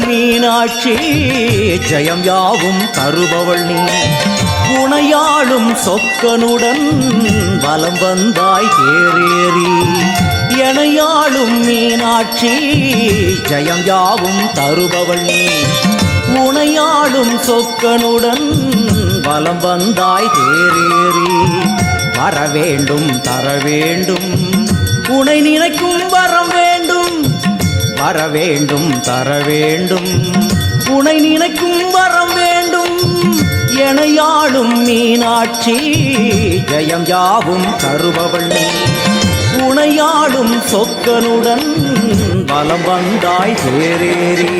மீனாட்சி ஜெயம் யாவும் தருபவள் நீ உனையாளும் சொக்கனுடன் வலம் வந்தாய் தேரேறி எனையாளும் மீனாட்சி ஜெயம் யாவும் தருபவள் நீ உனையாளும் சொக்கனுடன் வலம் வந்தாய் தேரேறி வரவேண்டும் தரவேண்டும் உனை நினைக்கும் வரம் வேண்டும் வரவேண்டும் தரவேண்டும் உனை நினைக்கும் வரம் வேண்டும் எனையாளும் மீனாட்சி ஜெயம் யாவும் தருபவள் நீ உனையாளும் சொக்கனுடன் வலம் வந்தாய் தேரேறி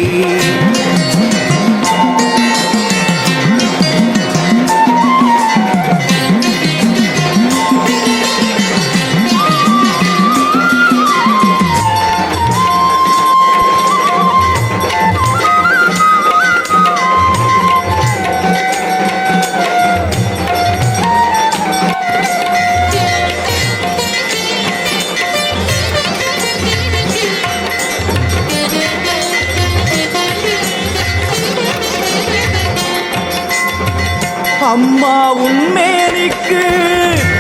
அம்மா உன்மேனிக்கு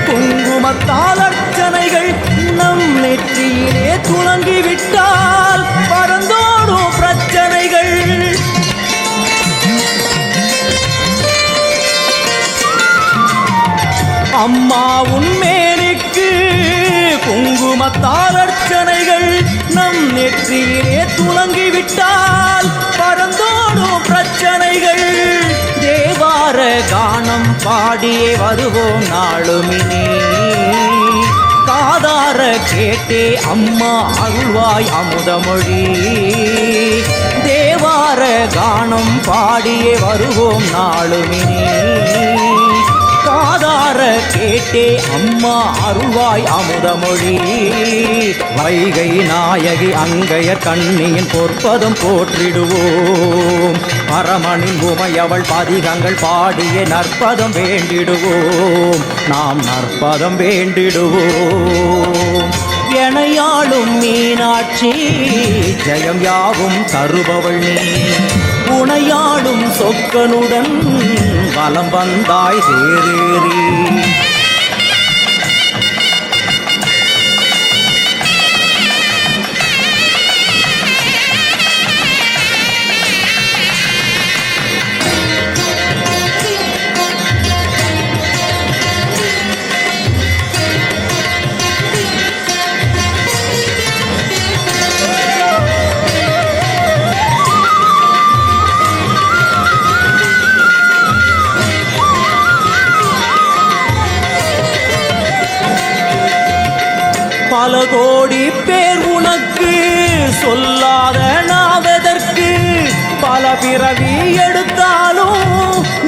குங்குமத்தால் அர்ச்சனைகள் நம் நெற்றியிலே துளங்கிவிட்டால் பறந்தோடும் பிரச்சனைகள் அம்மா உன்மேனிக்கு குங்குமத்தால் அர்ச்சனைகள் நம் நெற்றியிலே துளங்கிவிட்டால் பறந்தோடும் பிரச்சனைகள் தேவார கானம் பாடியே வருவோம் நாளுமினே காதார கேட்டே அம்மா அருள்வாய் அமுதமொழி தேவார கானம் பாடியே வருவோம் நாளுமினே காதார கேட்டே அம்மா அருள்வாய் அமுதமொழி வைகை நாயகி அங்கைய கண்ணியின் பொற்பதம் போற்றிடுவோம் பரமனின் உமையவள் பதிகங்கள் பாடிய நற்பதம் வேண்டிடுவோம் நாம் நற்பதம் வேண்டிடுவோம் எனையாளும் மீனாட்சி ஜெயம் யாவும் தருபவள் நீ உனையாளும் சொக்கனுடன் வலம் வந்தாய் தேரேறி பல கோடி பேர் உனக்கு சொல்லாத நாவதற்கு பல பிறவி எடுத்தாலும்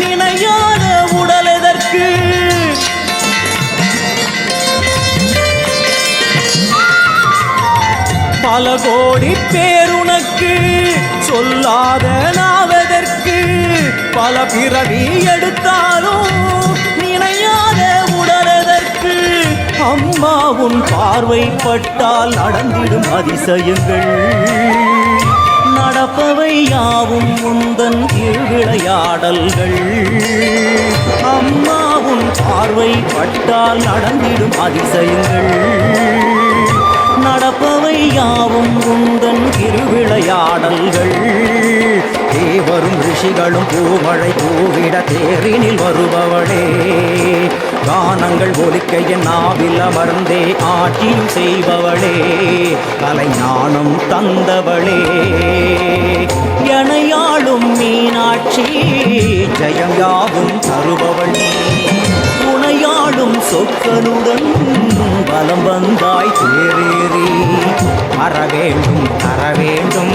நினையாத உடல் எதற்கு பல கோடி பேர் உனக்கு சொல்லாத நாவதற்கு பல பிறவி எடுத்தாலும் நினையாத உடல் எதற்கு அம்மா உன் பார்வைப்பட்டால் நடந்திடும் அதிசயங்கள் நடப்பவை யாவும் உந்தன் திருவிளையாடல்கள் அம்மா உன் பார்வைப்பட்டால் நடந்திடும் அதிசயங்கள் நடப்பவை யாவும் உந்தன் திருவிளையாடல்கள் தேவரும் ரிஷிகளும் பூமழை பூவிட தேரினில் வருபவளே கானங்கள் ஒலிக்க என் நாவில் அமர்ந்தே ஆட்சியும் செய்பவளே கலை ஞானம் தந்தவளே எனையாளும் மீனாட்சி ஜெயம் யாவும் தருபவள் உனையாளும் சொக்கனுடன் வலம் வந்தாய் தேரேறி வரவேண்டும் தரவேண்டும்